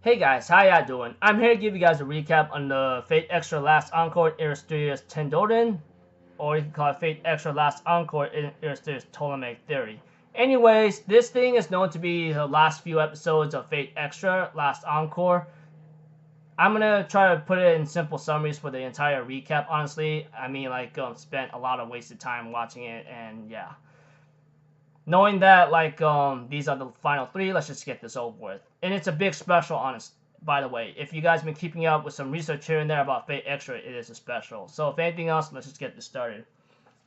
Hey guys, how y'all doing? I'm here to give you guys a recap on the Fate Extra Last Encore Irusterias Tendouron, or you can call it Fate Extra Last Encore Irusterias Ptolemaic Theory. Anyways, this thing is known to be the last few episodes of Fate Extra Last Encore. I'm gonna try to put it in simple summaries for the entire recap. Honestly, spent a lot of wasted time watching it, and yeah. Knowing that these are the final three, let's just get this over with. And it's a big special, honest. By the way, if you guys been keeping up with some research here and there about Fate Extra, it is a special. So if anything else, let's just get this started.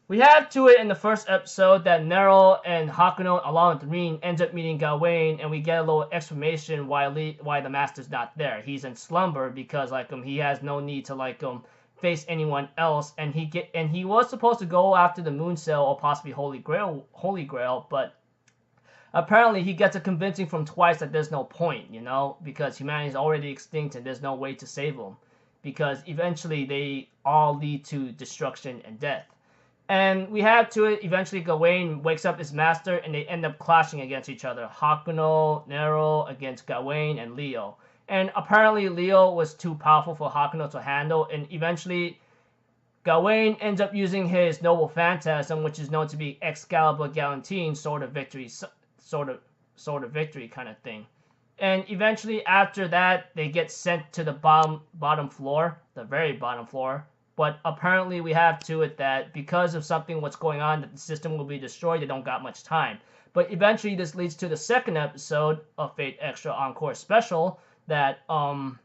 We have to it in the first episode that Nero and Hakuno along with Rin ends up meeting Gawain, and we get a little explanation why the master's not there. He's in slumber because he has no need to face anyone else, and he was supposed to go after the Moon Cell or possibly Holy Grail, but apparently he gets a convincing from Twice that there's no point, because humanity is already extinct and there's no way to save them, because eventually they all lead to destruction and death. And we have to it, eventually Gawain wakes up his master and they end up clashing against each other. Hakuno, Nero against Gawain, and Leo. And apparently Leo was too powerful for Hakuno to handle, and eventually Gawain ends up using his Noble Phantasm, which is known to be Excalibur Galantine, Sword of Victory kind of thing. And eventually after that, they get sent to the bottom floor, the very bottom floor. But apparently we have to it that because of what's going on, that the system will be destroyed, they don't got much time. But eventually this leads to the second episode of Fate Extra Encore Special, that Hakuno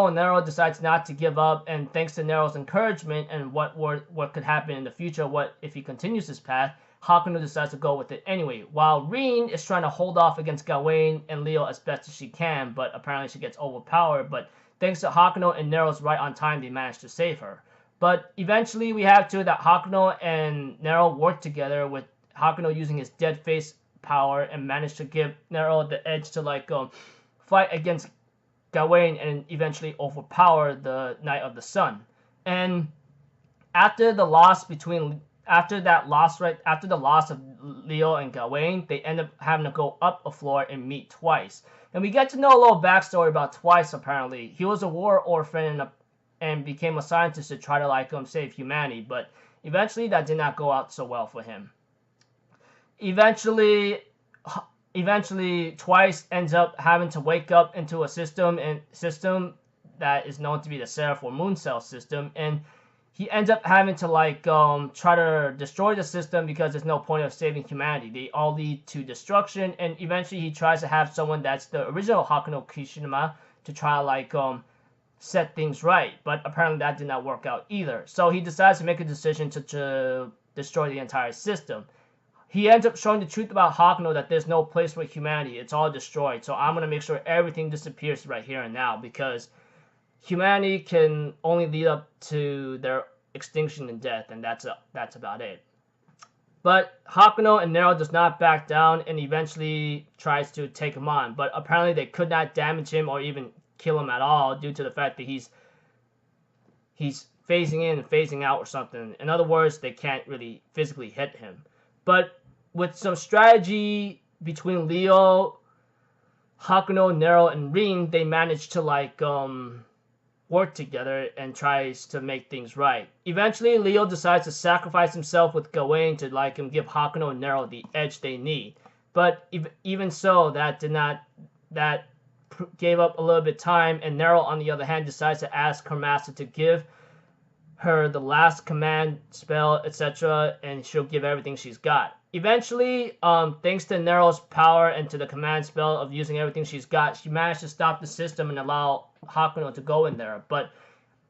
and Nero decides not to give up, and thanks to Nero's encouragement and what could happen in the future, what if he continues this path, Hakuno decides to go with it anyway, while Rin is trying to hold off against Gawain and Leo as best as she can, but apparently she gets overpowered, but thanks to Hakuno and Nero's right on time, they manage to save her. But eventually we have to that Hakuno and Nero work together, with Hakuno using his dead face power and managed to give Nero the edge to fight against Gawain and eventually overpower the Knight of the Sun. And after the loss of Leo and Gawain, they end up having to go up a floor and meet Twice. And we get to know a little backstory about Twice. Apparently, he was a war orphan and became a scientist to try to save humanity, but eventually that did not go out so well for him. Eventually Twice ends up having to wake up into a system that is known to be the Seraph or Moon Cell system, and he ends up having to try to destroy the system because there's no point of saving humanity. They all lead to destruction, and eventually he tries to have someone that's the original Hakuno Kishinama to try to set things right, but apparently that did not work out either. So he decides to make a decision to destroy the entire system. He ends up showing the truth about Hakuno, that there's no place for humanity. It's all destroyed. So I'm going to make sure everything disappears right here and now, because humanity can only lead up to their extinction and death, and that's about it. But Hakuno and Nero does not back down and eventually tries to take him on. But apparently they could not damage him or even kill him at all, due to the fact that he's phasing in and phasing out or something. In other words, they can't really physically hit him. But with some strategy between Leo, Hakuno, Nero, and Rin, they manage to work together and tries to make things right. Eventually, Leo decides to sacrifice himself with Gawain to give Hakuno and Nero the edge they need. But even so, that gave up a little bit of time, and Nero, on the other hand, decides to ask her master to give her the last command spell, etc., and she'll give everything she's got. Eventually, thanks to Nero's power and to the command spell of using everything she's got, she managed to stop the system and allow Hakuno to go in there. But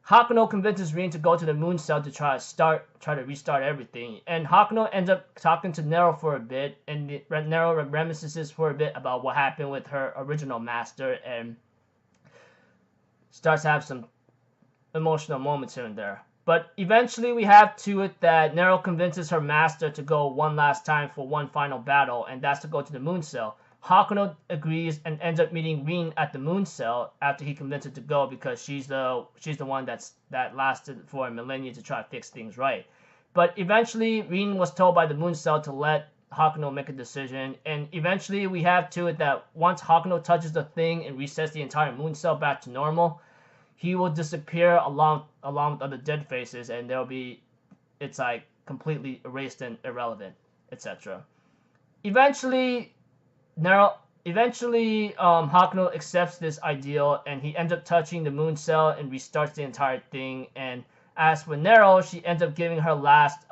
Hakuno convinces Rin to go to the Moon Cell to try to restart everything. And Hakuno ends up talking to Nero for a bit, and Nero reminisces for a bit about what happened with her original master, and starts to have some emotional moments here and there. But eventually we have to it that Nero convinces her master to go one last time for one final battle, and that's to go to the Moon Cell. Hakuno agrees and ends up meeting Rin at the Moon Cell after he convinces her to go, because she's the one that lasted for a millennia to try to fix things right. But eventually Rin was told by the Moon Cell to let Hakuno make a decision, and eventually we have to it that once Hakuno touches the thing and resets the entire moon cell back to normal, he will disappear along with other dead faces, and it's like completely erased and irrelevant, etc. Eventually, Hakuno accepts this ideal, and he ends up touching the moon cell and restarts the entire thing. And as for Nero, she ends up giving her last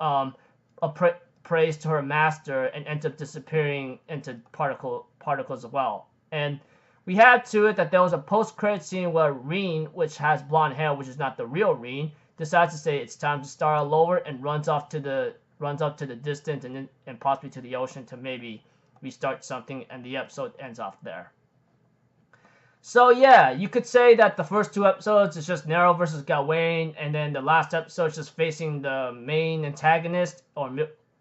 praise to her master and ends up disappearing into particles as well. And we had to it that there was a post-credit scene where Rin, which has blonde hair, which is not the real Rin, decides to say it's time to start all over and runs off to the distance and possibly to the ocean to maybe restart something, and the episode ends off there. So yeah, you could say that the first 2 episodes is just Nero versus Gawain, and then the last episode is just facing the main antagonist or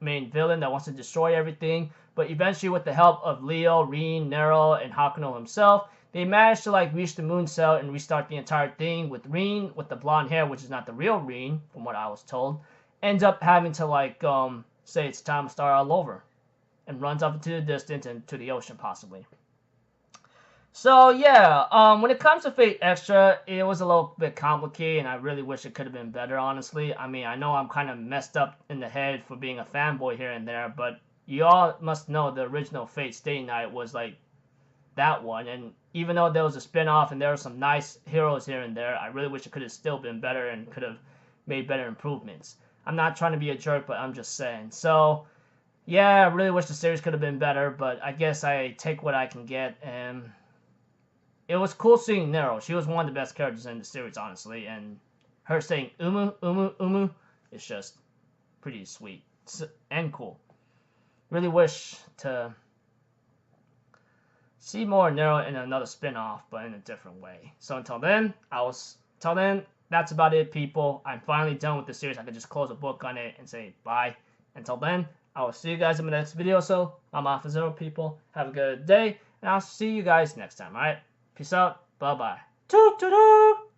main villain that wants to destroy everything. But eventually, with the help of Leo, Rin, Nero, and Hakuno himself, they managed to like reach the moon cell and restart the entire thing. With Rin, with the blonde hair, which is not the real Rin, from what I was told, ends up having to like say it's time to start all over, and runs off into the distance and to the ocean possibly. So yeah, when it comes to Fate Extra, it was a little bit complicated, and I really wish it could have been better, honestly. I mean, I know I'm kind of messed up in the head for being a fanboy here and there, but you all must know the original Fate Stay Night was like that one, and even though there was a spin-off and there were some nice heroes here and there, I really wish it could have still been better and could have made better improvements. I'm not trying to be a jerk, but I'm just saying. So yeah, I really wish the series could have been better, but I guess I take what I can get, and it was cool seeing Nero. She was one of the best characters in the series, honestly, and her saying Umu, Umu, Umu is just pretty sweet and cool. Really wish to see more Nero in another spin-off, but in a different way. So until then, that's about it, people. I'm finally done with the series. I can just close a book on it and say bye. Until then, I will see you guys in my next video. So I'm Alpha Zero, people. Have a good day, and I'll see you guys next time, alright? Peace out. Bye-bye. Toot-toot-toot!